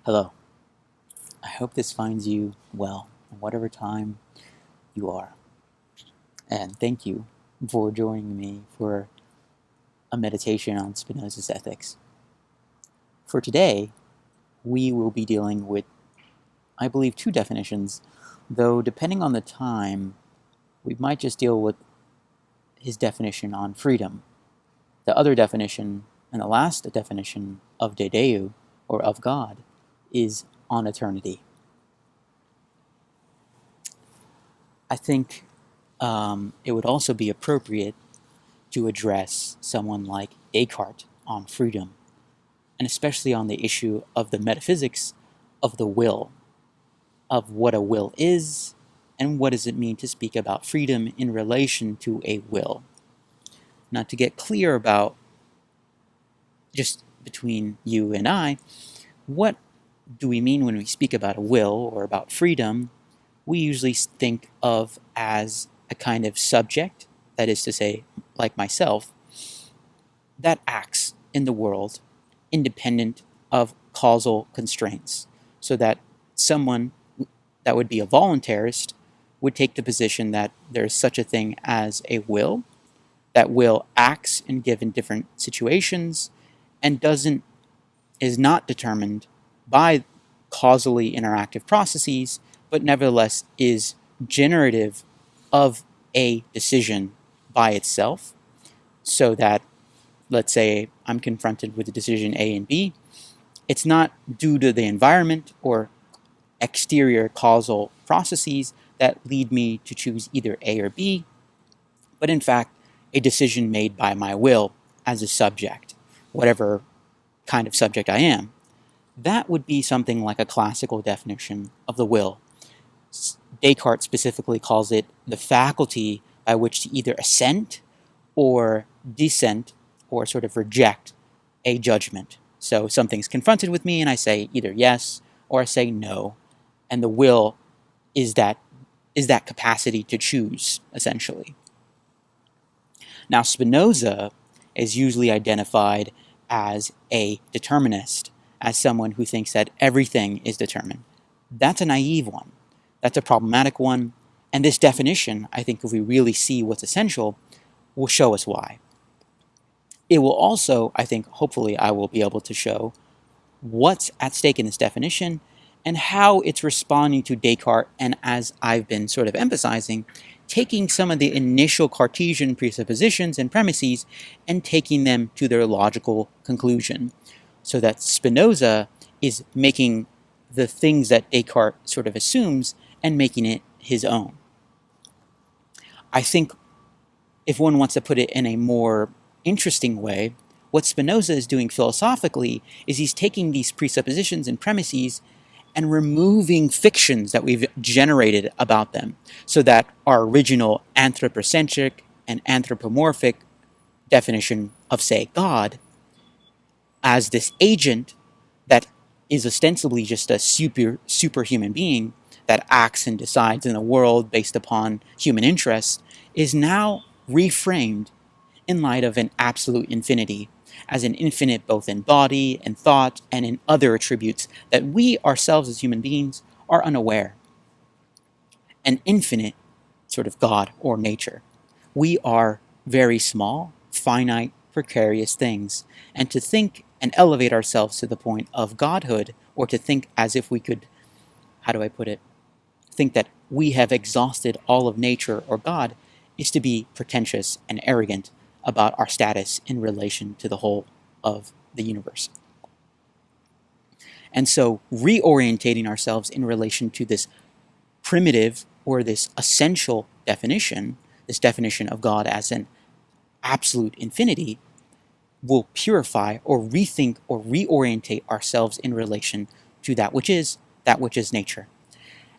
Hello. I hope this finds you well, in whatever time you are. And thank you for joining me for a meditation on Spinoza's ethics. For today, we will be dealing with, I believe, two definitions, though depending on the time, we might just deal with his definition on freedom. The other definition, and the last definition of De Deu, or of God, is on eternity. I think it would also be appropriate to address someone like Descartes on freedom, and especially on the issue of the metaphysics of the will, of what a will is, and what does it mean to speak about freedom in relation to a will. Now, to get clear about, just between you and I, what do we mean when we speak about a will or about freedom? We usually think of as a kind of subject, that is to say, like myself, that acts in the world independent of causal constraints, so that someone that would be a voluntarist would take the position that there's such a thing as a will, that will acts in given different situations and is not determined by causally interactive processes, but nevertheless is generative of a decision by itself, so that, let's say, I'm confronted with a decision A and B. It's not due to the environment or exterior causal processes that lead me to choose either A or B, but in fact, a decision made by my will as a subject, whatever kind of subject I am. That would be something like a classical definition of the will. Descartes specifically calls it the faculty by which to either assent or dissent or sort of reject a judgment. So something's confronted with me and I say either yes or I say no. And the will is that capacity to choose, essentially. Now, Spinoza is usually identified as a determinist, as someone who thinks that everything is determined. That's a naive one. That's a problematic one. And this definition, I think, if we really see what's essential, will show us why. It will also, I think, hopefully I will be able to show what's at stake in this definition and how it's responding to Descartes, and as I've been sort of emphasizing, taking some of the initial Cartesian presuppositions and premises and taking them to their logical conclusion, so that Spinoza is making the things that Descartes sort of assumes and making it his own. I think if one wants to put it in a more interesting way, what Spinoza is doing philosophically is he's taking these presuppositions and premises and removing fictions that we've generated about them, so that our original anthropocentric and anthropomorphic definition of, say, God as this agent that is ostensibly just a superhuman being that acts and decides in the world based upon human interests is now reframed in light of an absolute infinity, as an infinite both in body and thought and in other attributes that we ourselves as human beings are unaware. An infinite sort of God or nature. We are very small, finite, precarious things, and to think and elevate ourselves to the point of godhood, or to think as if we could, how do I put it, think that we have exhausted all of nature or God, is to be pretentious and arrogant about our status in relation to the whole of the universe. And so reorientating ourselves in relation to this primitive or this essential definition, this definition of God as an absolute infinity, will purify or rethink or reorientate ourselves in relation to that which is nature.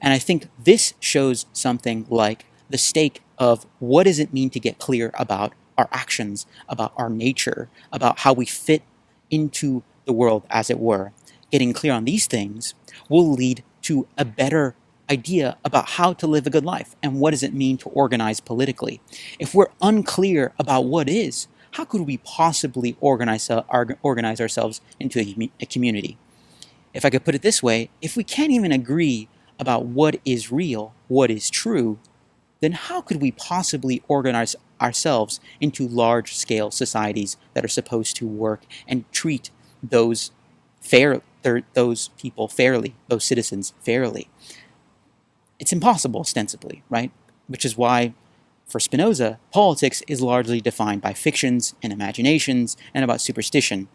And I think this shows something like the stake of what does it mean to get clear about our actions, about our nature, about how we fit into the world, as it were. Getting clear on these things will lead to a better idea about how to live a good life and what does it mean to organize politically. If we're unclear about what is, how could we possibly organize ourselves into a community? if I could put it this way, if we can't even agree about what is real, what is true, then how could we possibly organize ourselves into large-scale societies that are supposed to work and treat those those people fairly, those citizens fairly? It's impossible, ostensibly, right? Which is why, for Spinoza, politics is largely defined by fictions and imaginations and about superstition,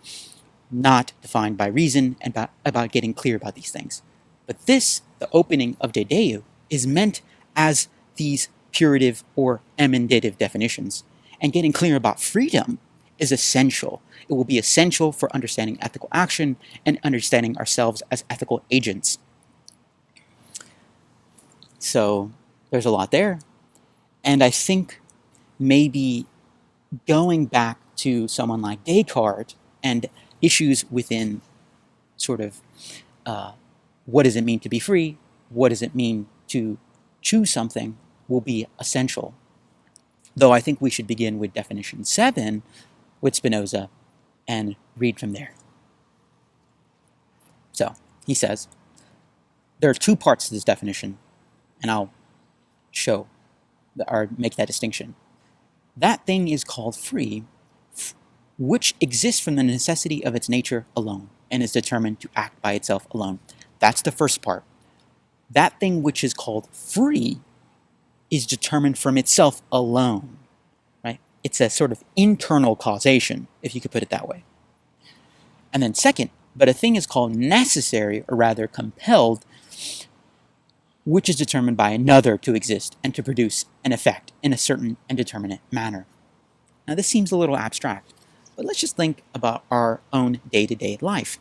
not defined by reason and about getting clear about these things. But this, the opening of De Deu, is meant as these purative or emendative definitions. And getting clear about freedom is essential. It will be essential for understanding ethical action and understanding ourselves as ethical agents. So there's a lot there. And I think maybe going back to someone like Descartes and issues within sort of what does it mean to be free, what does it mean to choose something, will be essential. Though I think we should begin with definition 7 with Spinoza and read from there. So he says, there are two parts to this definition, and I'll show or make that distinction. That thing is called free, which exists from the necessity of its nature alone and is determined to act by itself alone. That's the first part. That thing which is called free is determined from itself alone, right? It's a sort of internal causation, if you could put it that way. And then second, but a thing is called necessary, or rather compelled, which is determined by another to exist and to produce an effect in a certain and determinate manner. Now this seems a little abstract, but let's just think about our own day-to-day life.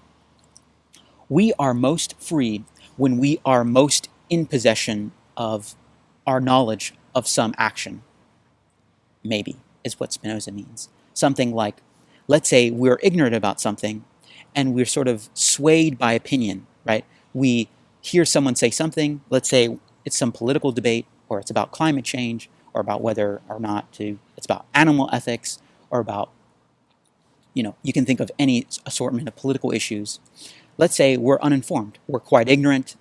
We are most free when we are most in possession of our knowledge of some action. Maybe, is what Spinoza means. Something like, let's say we're ignorant about something and we're sort of swayed by opinion, right? We hear someone say something, let's say it's some political debate, or it's about climate change, or about whether or not it's about animal ethics, or about, you can think of any assortment of political issues. Let's say we're uninformed, we're quite ignorant.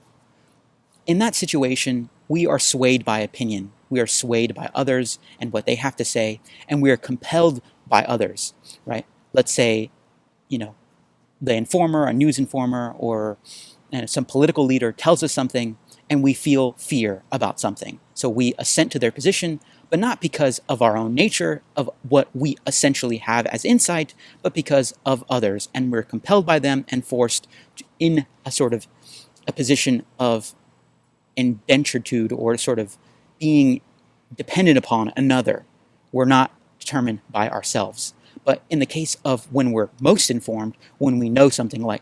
In that situation, we are swayed by opinion. We are swayed by others and what they have to say, and we are compelled by others, right? Let's say, the informer, a news informer, or some political leader tells us something, and we feel fear about something. So we assent to their position, but not because of our own nature, of what we essentially have as insight, but because of others. And we're compelled by them and forced in a sort of a position of indenturitude, or sort of being dependent upon another. We're not determined by ourselves. But in the case of when we're most informed, when we know something like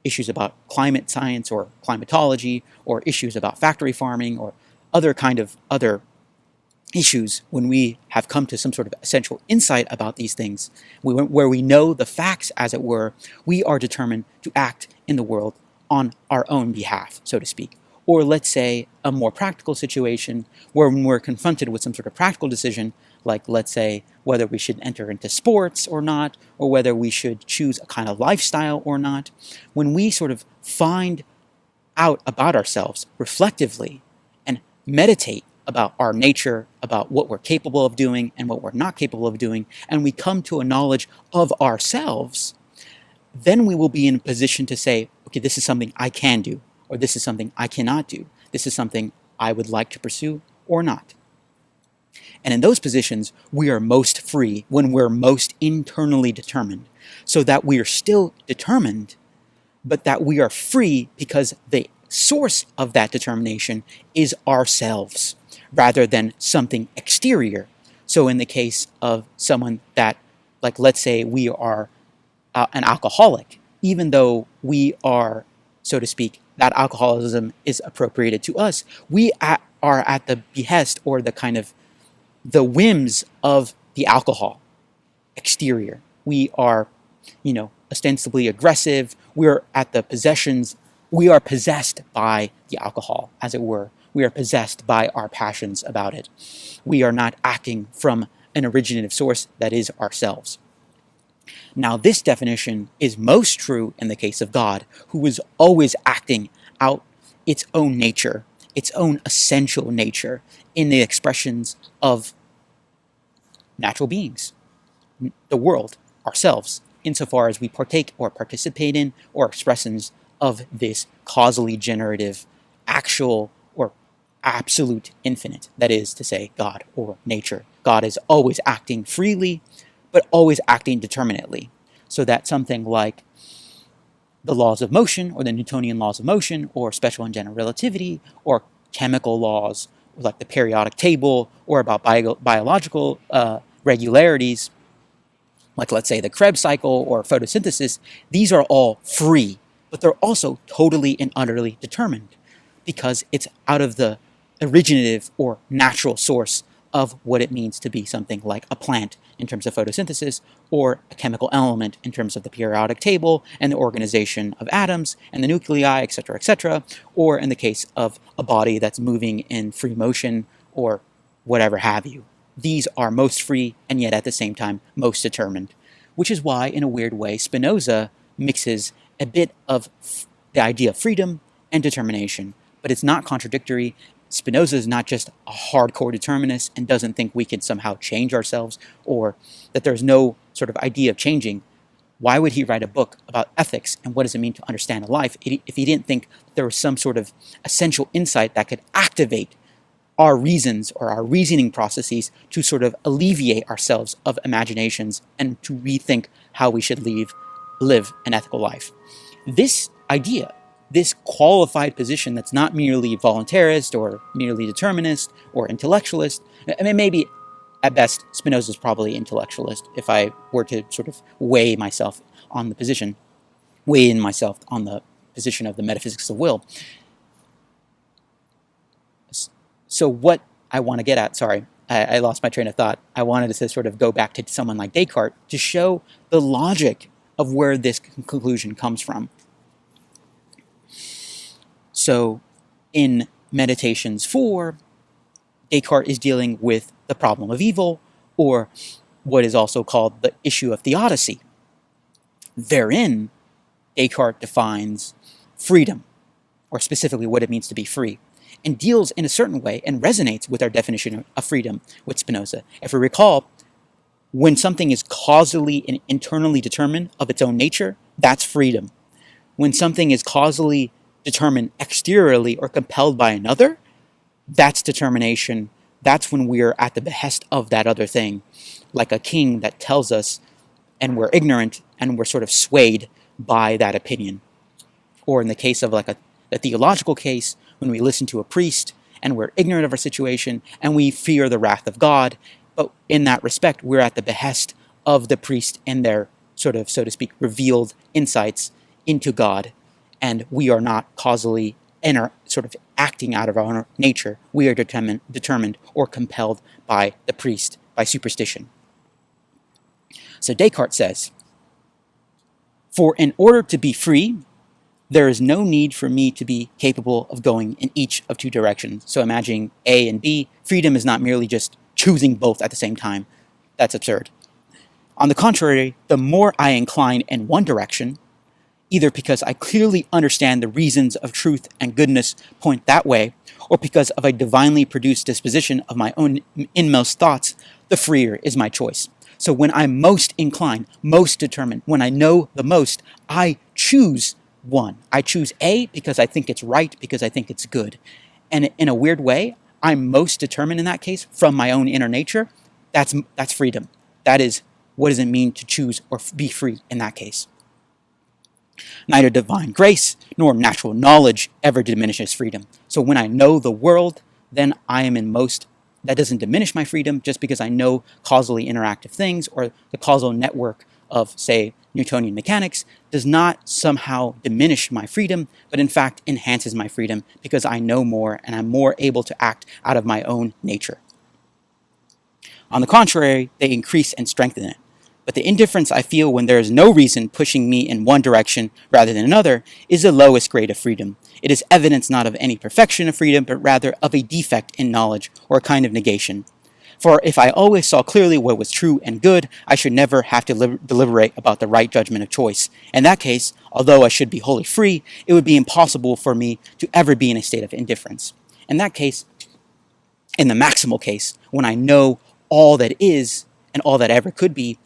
issues about climate science or climatology, or issues about factory farming, or other issues, when we have come to some sort of essential insight about these things, where we know the facts, as it were, we are determined to act in the world on our own behalf, so to speak. Or let's say a more practical situation where when we're confronted with some sort of practical decision, like let's say whether we should enter into sports or not, or whether we should choose a kind of lifestyle or not, when we sort of find out about ourselves reflectively and meditate about our nature, about what we're capable of doing and what we're not capable of doing, and we come to a knowledge of ourselves, then we will be in a position to say, okay, this is something I can do, or this is something I cannot do. This is something I would like to pursue or not. And in those positions, we are most free when we're most internally determined, so that we are still determined, but that we are free because the source of that determination is ourselves, rather than something exterior. So in the case of someone that, like let's say we are an alcoholic, even though we are, so to speak, that alcoholism is appropriated to us, we are at the behest, or the whims of the alcohol exterior. We are, ostensibly aggressive. We're at the possessions. We are possessed by the alcohol, as it were. We are possessed by our passions about it. We are not acting from an originative source that is ourselves. Now, this definition is most true in the case of God, who is always acting out its own nature, its own essential nature, in the expressions of natural beings, the world, ourselves, insofar as we partake or participate in or expressions of this causally generative, actual or absolute infinite, that is to say, God or nature. God is always acting freely, but always acting determinately, so that something like the laws of motion, or the Newtonian laws of motion, or special and general relativity, or chemical laws, like the periodic table, or about biological regularities, like let's say the Krebs cycle or photosynthesis, these are all free, but they're also totally and utterly determined, because it's out of the originative or natural source of what it means to be something like a plant in terms of photosynthesis, or a chemical element in terms of the periodic table and the organization of atoms and the nuclei, etc., or in the case of a body that's moving in free motion or whatever have you. These are most free and yet at the same time most determined, which is why, in a weird way, Spinoza mixes a bit of the idea of freedom and determination, but it's not contradictory. Spinoza is not just a hardcore determinist and doesn't think we can somehow change ourselves, or that there's no sort of idea of changing. Why would he write a book about ethics and what does it mean to understand a life if he didn't think there was some sort of essential insight that could activate our reasons or our reasoning processes to sort of alleviate ourselves of imaginations and to rethink how we should live an ethical life? This idea, this qualified position that's not merely voluntarist or merely determinist or intellectualist. I mean, maybe at best Spinoza's probably intellectualist if I were to sort of weigh in myself on the position of the metaphysics of will. So what I want to get at, sorry, I lost my train of thought. I wanted to sort of go back to someone like Descartes to show the logic of where this conclusion comes from. So in Meditations 4, Descartes is dealing with the problem of evil, or what is also called the issue of theodicy. Therein, Descartes defines freedom, or specifically what it means to be free, and deals in a certain way and resonates with our definition of freedom with Spinoza. If we recall, when something is causally and internally determined of its own nature, that's freedom. When something is causally determined exteriorly or compelled by another, that's determination. That's when we're at the behest of that other thing, like a king that tells us and we're ignorant and we're sort of swayed by that opinion. Or in the case of like a theological case, when we listen to a priest and we're ignorant of our situation and we fear the wrath of God, but in that respect, we're at the behest of the priest and their sort of, so to speak, revealed insights into God. And we are not causally and are sort of acting out of our own nature. We are determined or compelled by the priest, by superstition. So Descartes says, "For in order to be free, there is no need for me to be capable of going in each of two directions." So imagining A and B, freedom is not merely just choosing both at the same time. That's absurd. On the contrary, the more I incline in one direction, either because I clearly understand the reasons of truth and goodness point that way, or because of a divinely produced disposition of my own inmost thoughts, the freer is my choice. So when I'm most inclined, most determined, when I know the most, I choose one. I choose A because I think it's right, because I think it's good. And in a weird way, I'm most determined in that case from my own inner nature. That's freedom. That is, what does it mean to choose or be free in that case? Neither divine grace nor natural knowledge ever diminishes freedom. So when I know the world, then I am in most, that doesn't diminish my freedom just because I know causally interactive things, or the causal network of, say, Newtonian mechanics does not somehow diminish my freedom, but in fact enhances my freedom because I know more and I'm more able to act out of my own nature. On the contrary, they increase and strengthen it. But the indifference I feel when there is no reason pushing me in one direction rather than another is the lowest grade of freedom. It is evidence not of any perfection of freedom, but rather of a defect in knowledge or a kind of negation. For if I always saw clearly what was true and good, I should never have to deliberate about the right judgment of choice. In that case, although I should be wholly free, it would be impossible for me to ever be in a state of indifference. In that case, in the maximal case, when I know all that is and all that ever could be,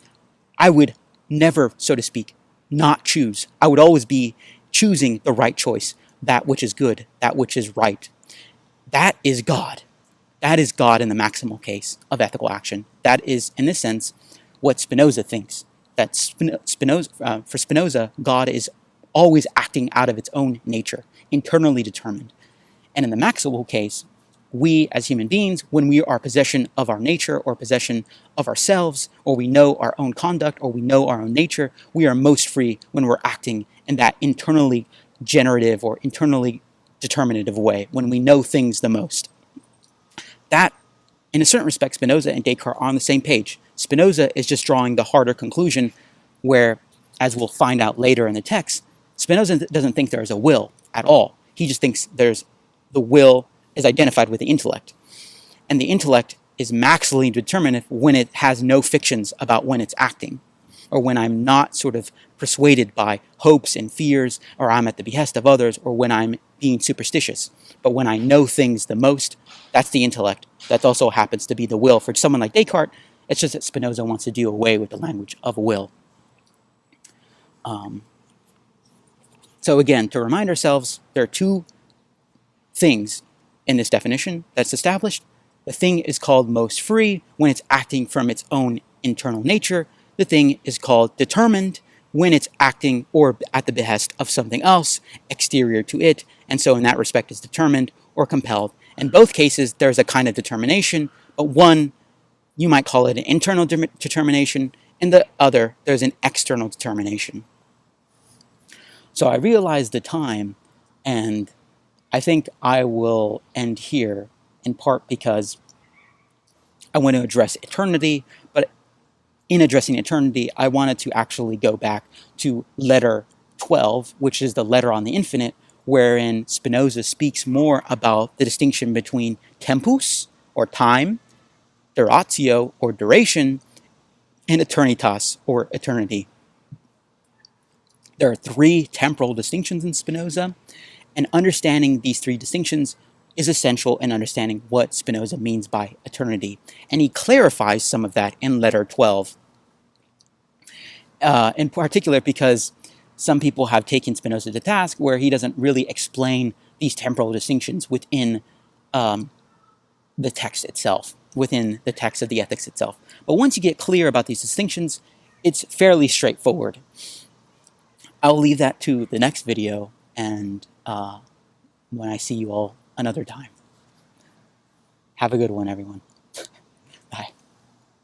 I would never, so to speak, not choose. I would always be choosing the right choice, that which is good, that which is right. That is God. That is God in the maximal case of ethical action. That is, in this sense, what Spinoza thinks. That for Spinoza, God is always acting out of its own nature, internally determined. And in the maximal case, we as human beings, when we are possession of our nature or possession of ourselves, or we know our own conduct or we know our own nature, we are most free when we're acting in that internally generative or internally determinative way, when we know things the most. That, in a certain respect, Spinoza and Descartes are on the same page. Spinoza is just drawing the harder conclusion where, as we'll find out later in the text, Spinoza doesn't think there is a will at all. He just thinks the will is identified with the intellect. And the intellect is maximally determinative when it has no fictions about when it's acting, or when I'm not sort of persuaded by hopes and fears, or I'm at the behest of others, or when I'm being superstitious. But when I know things the most, that's the intellect. That also happens to be the will. For someone like Descartes, it's just that Spinoza wants to do away with the language of will. So again, to remind ourselves, there are two things in this definition that's established. The thing is called most free when it's acting from its own internal nature. The thing is called determined when it's acting or at the behest of something else exterior to it, and so in that respect is determined or compelled. In both cases, there's a kind of determination, but one, you might call it an internal determination, and the other, there's an external determination. So I realized the time, and I think I will end here, in part because I want to address eternity, but in addressing eternity, I wanted to actually go back to letter 12, which is the letter on the infinite, wherein Spinoza speaks more about the distinction between tempus, or time, duratio, or duration, and eternitas, or eternity. There are three temporal distinctions in Spinoza, and understanding these three distinctions is essential in understanding what Spinoza means by eternity. And he clarifies some of that in letter 12. In particular because some people have taken Spinoza to task where he doesn't really explain these temporal distinctions within the text itself, within the text of the Ethics itself. But once you get clear about these distinctions, it's fairly straightforward. I'll leave that to the next video, and when I see you all another time. Have a good one, everyone.